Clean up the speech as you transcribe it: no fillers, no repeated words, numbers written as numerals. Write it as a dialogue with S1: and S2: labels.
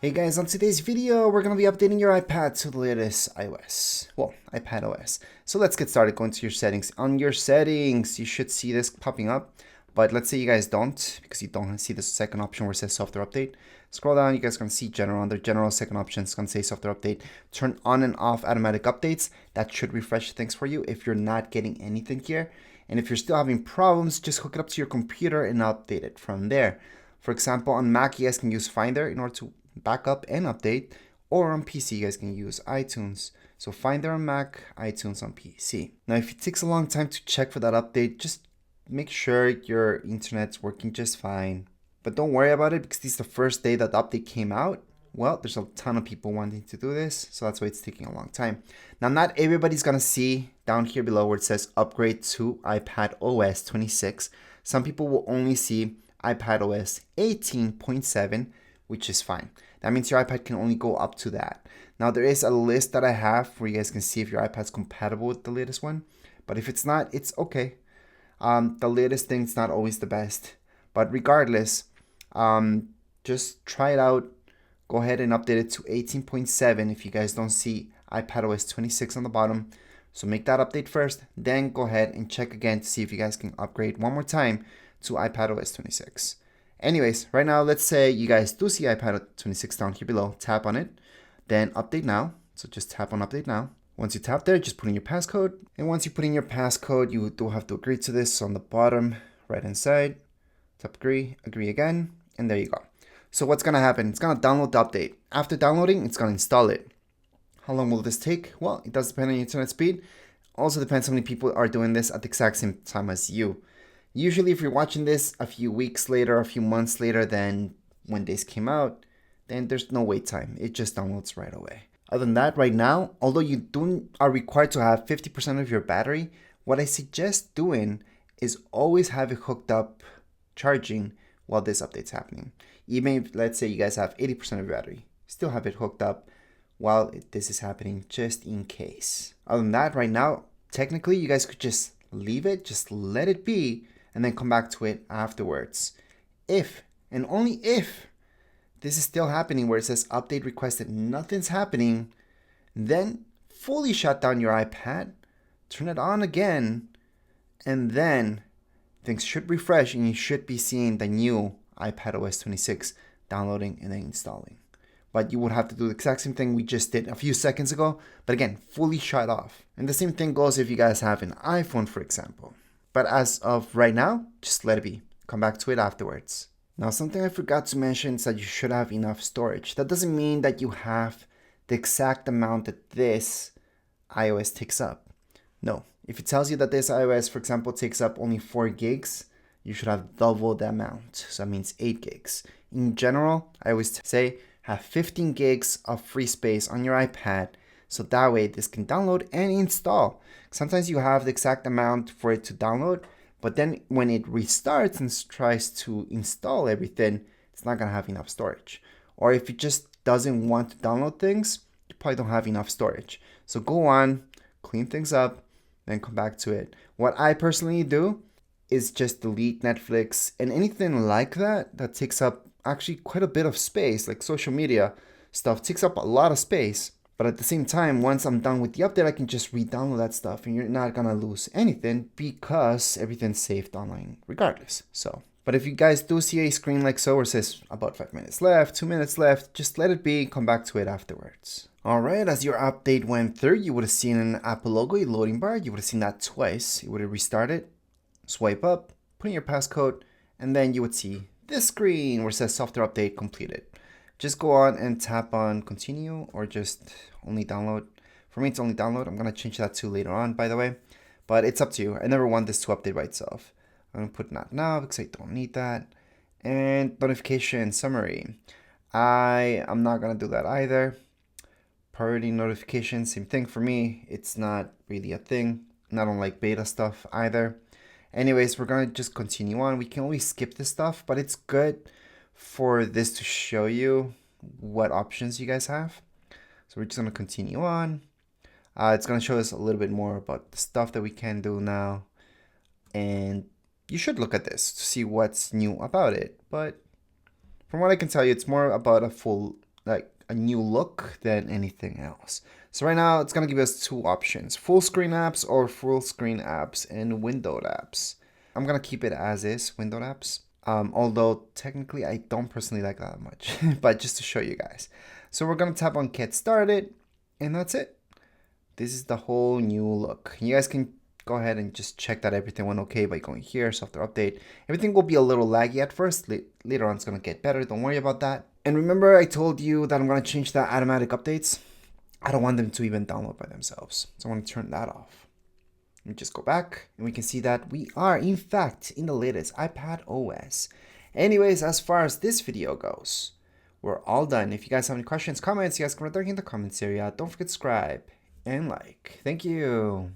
S1: Hey guys, on today's video, we're going to be updating your iPad to the latest iOS. Well, iPadOS. So let's get started. Going to your settings. On your settings, you should see this popping up. But let's say you guys don't, because you don't see the second option where it says software update. Scroll down, you guys can see general. Under general, second option is going to say software update. Turn on and off automatic updates. That should refresh things for you if you're not getting anything here. And if you're still having problems, just hook it up to your computer and update it from there. For example, on Mac, you guys can use Finder in order to backup and update, or on PC you guys can use iTunes. So Finder on Mac, iTunes on PC. Now if it takes a long time to check for that update, just make sure your internet's working just fine. But don't worry about it because this is the first day that the update came out. Well, there's a ton of people wanting to do this, so that's why it's taking a long time. Now not everybody's gonna see down here below where it says upgrade to iPadOS 26. Some people will only see iPadOS 18.7, which is fine. That means your iPad can only go up to that. Now there is a list that I have where you guys can see if your iPad's compatible with the latest one. But if it's not, it's okay. The latest thing's not always the best. But regardless, just try it out. Go ahead and update it to 18.7 if you guys don't see iPadOS 26 on the bottom. So make that update first, then go ahead and check again to see if you guys can upgrade one more time to iPadOS 26. Anyways, right now, let's say you guys do see iPad 26 down here below. Tap on it, then update now. So just tap on update now. Once you tap there, just put in your passcode. And once you put in your passcode, you do have to agree to this. So on the bottom right hand side, tap agree, agree again, and there you go. So what's gonna happen? It's gonna download the update. After downloading, it's gonna install it. How long will this take? Well, it does depend on your internet speed. Also depends how many people are doing this at the exact same time as you. Usually if you're watching this a few weeks later, a few months later than when this came out, then there's no wait time. It just downloads right away. Other than that, right now, although you are required to have 50% of your battery, what I suggest doing is always have it hooked up charging while this update's happening. Even if, let's say you guys have 80% of your battery, still have it hooked up while this is happening just in case. Other than that, right now, technically you guys could just leave it, just let it be, and then come back to it afterwards. If, and only if, this is still happening where it says update requested, nothing's happening, then fully shut down your iPad, turn it on again, and then things should refresh and you should be seeing the new iPadOS 26 downloading and then installing. But you would have to do the exact same thing we just did a few seconds ago, but again, fully shut off. And the same thing goes if you guys have an iPhone, for example. But as of right now, just let it be. Come back to it afterwards. Now, something I forgot to mention is that you should have enough storage. That doesn't mean that you have the exact amount that this iOS takes up. No. If it tells you that this iOS, for example, takes up only 4 gigs, you should have double the amount. So that means 8 gigs. In general, I always say have 15 gigs of free space on your iPad. So that way this can download and install. Sometimes you have the exact amount for it to download, but then when it restarts and tries to install everything, it's not gonna have enough storage. Or if it just doesn't want to download things, you probably don't have enough storage. So go on, clean things up, then come back to it. What I personally do is just delete Netflix and anything like that that takes up actually quite a bit of space, like social media stuff takes up a lot of space. But at the same time, once I'm done with the update, I can just re-download that stuff and you're not gonna lose anything because everything's saved online regardless. So, but if you guys do see a screen like so where it says about 5 minutes left, 2 minutes left, just let it be, come back to it afterwards. Alright, as your update went through, you would have seen an Apple logo, a loading bar. You would have seen that twice. You would have restarted, swipe up, put in your passcode, and then you would see this screen where it says software update completed. Just go on and tap on continue or just only download. For me, it's only download. I'm going to change that to later on, by the way. But it's up to you. I never want this to update by itself. I'm going to put not now because I don't need that. And notification summary. I am not going to do that either. Priority notification, same thing for me. It's not really a thing. And I don't like beta stuff either. Anyways, we're going to just continue on. We can always skip this stuff, but it's good for this to show you what options you guys have. So we're just going to continue on. It's going to show us a little bit more about the stuff that we can do now. And you should look at this to see what's new about it. But from what I can tell you, it's more about a full like a new look than anything else. So right now it's gonna give us two options: full screen apps or full screen apps and windowed apps. I'm gonna keep it as is, windowed apps. Although technically I don't personally like that much, but just to show you guys. So we're gonna tap on get started, and that's it. This is the whole new look. You guys can go ahead and just check that everything went okay by going here, software update. Everything will be a little laggy at first. Later on it's gonna get better, don't worry about that. And remember I told you that I'm gonna change the automatic updates? I don't want them to even download by themselves. So I want to turn that off. Let me just go back and we can see that we are in fact in the latest iPadOS. Anyways, as far as this video goes, we're all done. If you guys have any questions, comments, you guys can write there in the comments area. Don't forget to subscribe and like. Thank you.